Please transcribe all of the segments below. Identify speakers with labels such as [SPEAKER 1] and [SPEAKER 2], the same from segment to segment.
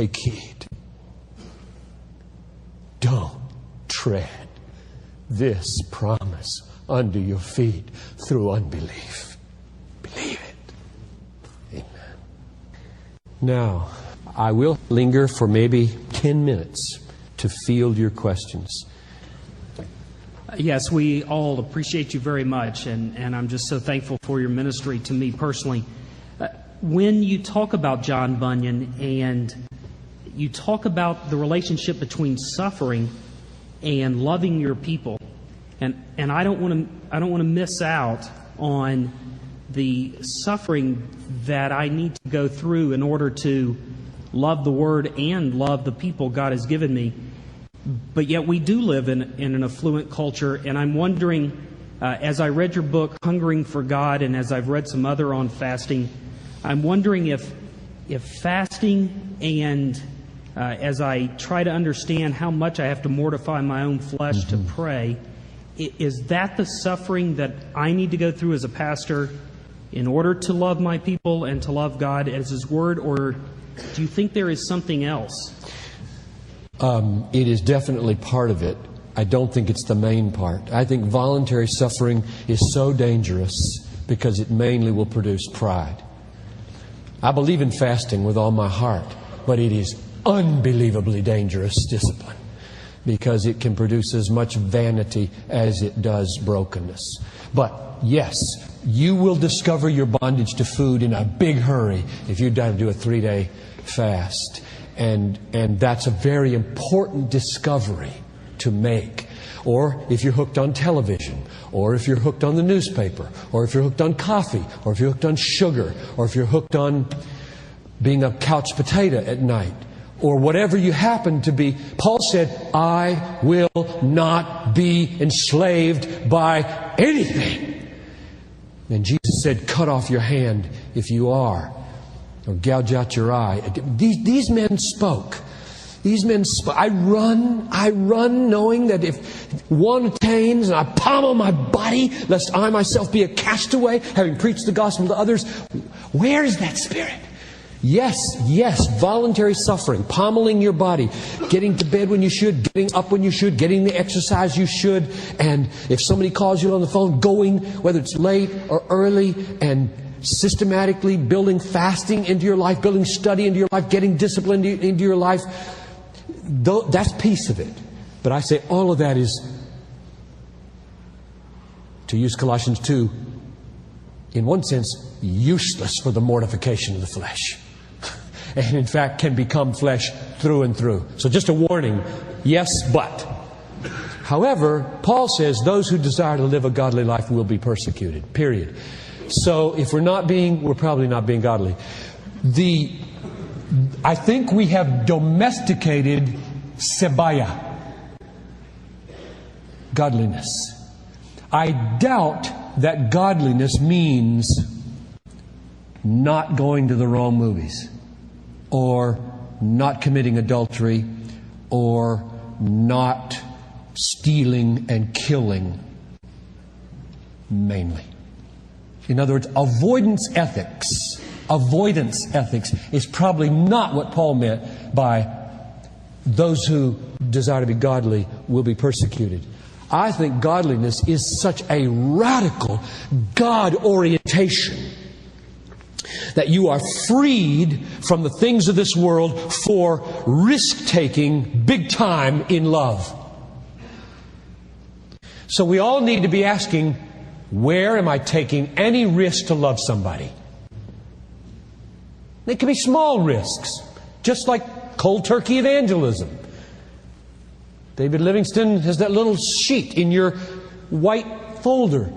[SPEAKER 1] take heed. Don't tread this promise under your feet through unbelief. Believe it. Amen. Now, I will linger for maybe 10 minutes to field your questions.
[SPEAKER 2] Yes, we all appreciate you very much, and I'm just so thankful for your ministry to me personally. When you talk about John Bunyan and you talk about the relationship between suffering and loving your people, and I don't want to miss out on the suffering that I need to go through in order to love the Word and love the people God has given me. But yet we do live in an affluent culture, and I'm wondering, as I read your book, Hungering for God, and as I've read some other on fasting, I'm wondering if fasting and as I try to understand how much I have to mortify my own flesh to pray, is that the suffering that I need to go through as a pastor in order to love my people and to love God as His Word, or do you think there is something else?
[SPEAKER 1] It is definitely part of it. I don't think it's the main part. I think voluntary suffering is so dangerous because it mainly will produce pride. I believe in fasting with all my heart, but it is unbelievably dangerous discipline because it can produce as much vanity as it does brokenness. But yes, you will discover your bondage to food in a big hurry if you do a 3-day fast. And that's a very important discovery to make. Or if you're hooked on television, or if you're hooked on the newspaper, or if you're hooked on coffee, or if you're hooked on sugar, or if you're hooked on being a couch potato at night, or whatever you happen to be. Paul said, I will not be enslaved by anything. And Jesus said, cut off your hand if you are, or gouge out your eye. These men spoke. These men spoke. I run knowing that if one attains, and I pommel my body, lest I myself be a castaway, having preached the gospel to others. Where is that spirit? Yes, voluntary suffering, pommeling your body, getting to bed when you should, getting up when you should, getting the exercise you should, and if somebody calls you on the phone, going, whether it's late or early, and systematically building fasting into your life, building study into your life, getting discipline into your life. That's piece of it. But I say all of that is, to use Colossians 2, in one sense, useless for the mortification of the flesh. And in fact can become flesh through and through. So just a warning, yes, but. However, Paul says those who desire to live a godly life will be persecuted, period. So if we're probably not being godly. I think we have domesticated sebaya, godliness. I doubt that godliness means not going to the wrong movies, or not committing adultery, or not stealing and killing, mainly. In other words, avoidance ethics is probably not what Paul meant by those who desire to be godly will be persecuted. I think godliness is such a radical God orientation that you are freed from the things of this world for risk-taking big time in love. So we all need to be asking, where am I taking any risk to love somebody? They can be small risks, just like cold turkey evangelism. David Livingston has that little sheet in your white folder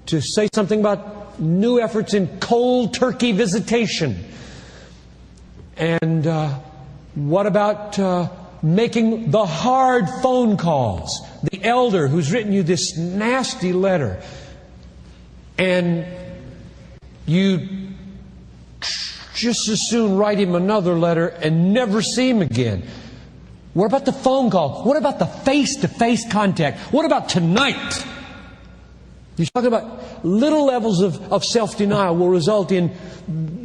[SPEAKER 1] to say something about new efforts in cold turkey visitation. And what about making the hard phone calls? The elder who's written you this nasty letter, and you just as soon write him another letter and never see him again. What about the phone call? What about the face-to-face contact? What about tonight? You're talking about little levels of self-denial will result in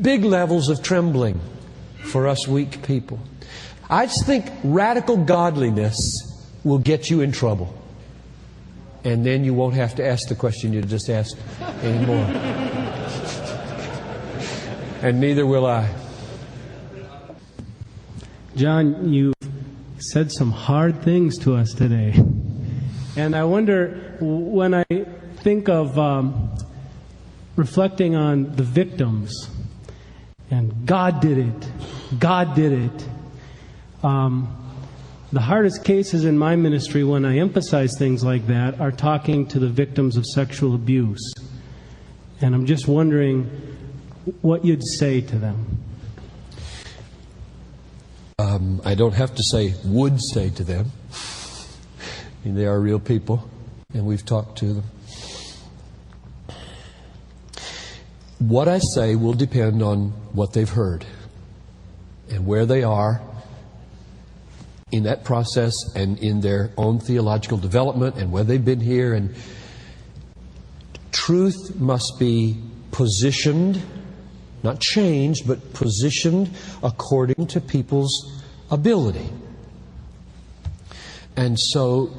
[SPEAKER 1] big levels of trembling for us weak people. I just think radical godliness will get you in trouble. And then you won't have to ask the question you just asked anymore. And neither will I.
[SPEAKER 3] John, you said some hard things to us today. And I wonder, when I think of reflecting on the victims, and God did it, God did it. The hardest cases in my ministry, when I emphasize things like that, are talking to the victims of sexual abuse. And I'm just wondering what you'd say to them.
[SPEAKER 1] I don't have to say would say to them. I mean, they are real people, and we've talked to them. What I say will depend on what they've heard and where they are in that process and in their own theological development and where they've been here. And truth must be positioned, not changed, but positioned according to people's ability. And so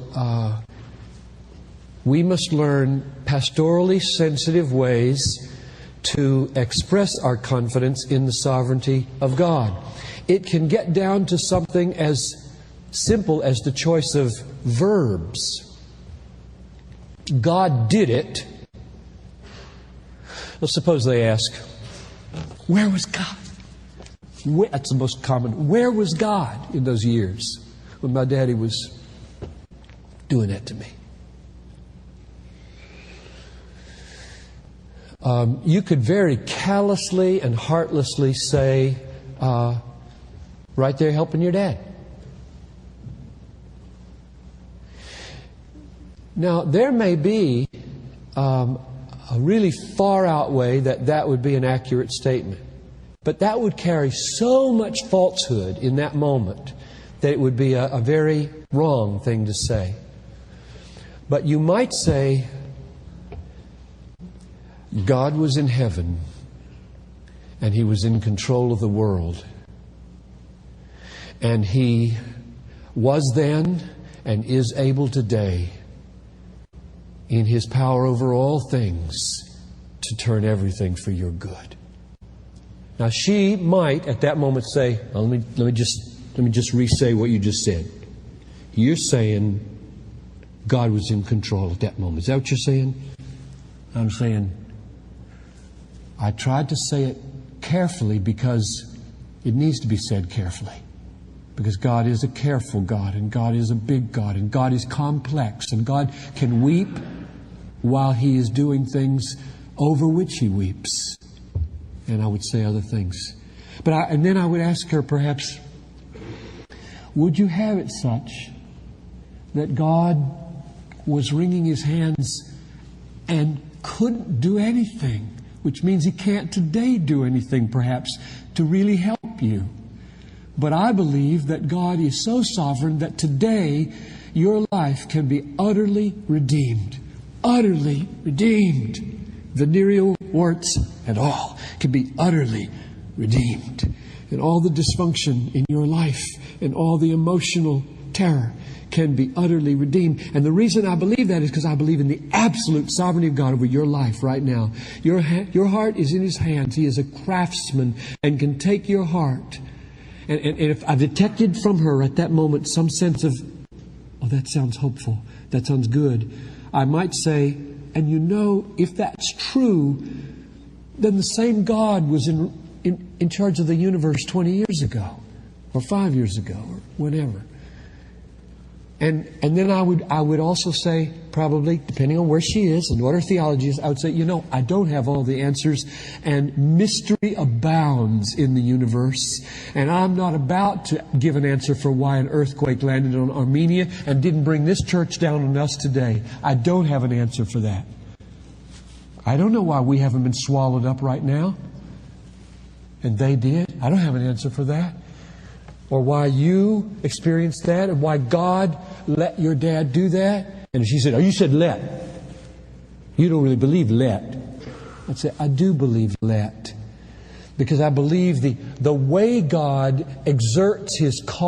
[SPEAKER 1] we must learn pastorally sensitive ways to express our confidence in the sovereignty of God. It can get down to something as simple as the choice of verbs. God did it. Let's suppose they ask, where was God? That's the most common. Where was God in those years when my daddy was doing that to me? You could very callously and heartlessly say, right there helping your dad. Now, there may be a really far out way that would be an accurate statement. But that would carry so much falsehood in that moment that it would be a very wrong thing to say. But you might say, God was in heaven and He was in control of the world. And He was then and is able today in His power over all things to turn everything for your good. Now she might at that moment say, let me just re-say what you just said. You're saying God was in control at that moment. Is that what you're saying? I'm saying I tried to say it carefully because it needs to be said carefully. Because God is a careful God, and God is a big God, and God is complex, and God can weep while He is doing things over which He weeps. And I would say other things. And then I would ask her perhaps, would you have it such that God was wringing His hands and couldn't do anything, which means He can't today do anything perhaps to really help you? But I believe that God is so sovereign that today your life can be utterly redeemed. Utterly redeemed. Venereal warts and all can be utterly redeemed. And all the dysfunction in your life and all the emotional terror can be utterly redeemed. And the reason I believe that is because I believe in the absolute sovereignty of God over your life right now. Your heart is in His hands. He is a craftsman and can take your heart. And if I detected from her at that moment some sense of, oh, that sounds hopeful, that sounds good, I might say, and you know, if that's true, then the same God was in charge of the universe 20 years ago, or 5 years ago, or whenever. And then I would also say, probably, depending on where she is and what her theology is, I would say, you know, I don't have all the answers, and mystery abounds in the universe, and I'm not about to give an answer for why an earthquake landed on Armenia and didn't bring this church down on us today. I don't have an answer for that. I don't know why we haven't been swallowed up right now, and they did. I don't have an answer for that. Or why you experienced that, and why God let your dad do that. And she said, oh, you said let. You don't really believe let. I'd say, I do believe let. because I believe the way God exerts His cause